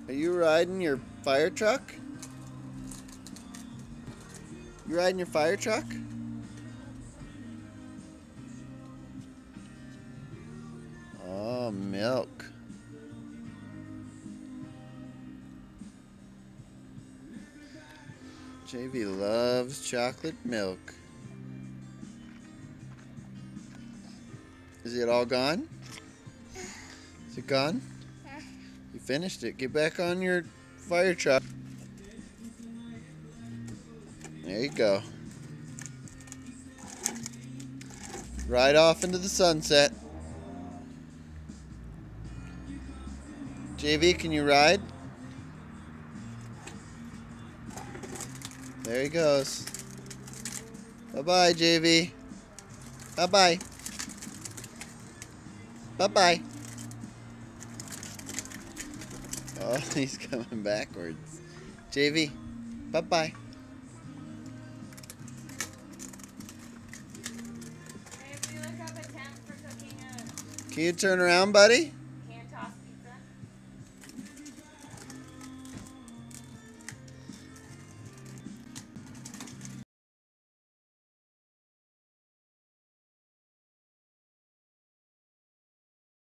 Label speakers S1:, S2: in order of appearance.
S1: Are you riding your fire truck? You riding your fire truck? Oh, milk. JV loves chocolate milk. Is it all gone? Is it gone? You finished it. Get back on your fire truck. There you go. Ride off into the sunset. JV, can you ride? There he goes. Bye-bye, JV. Bye-bye. Bye-bye. Oh, he's coming backwards. JV, bye-bye. Can you turn around, buddy?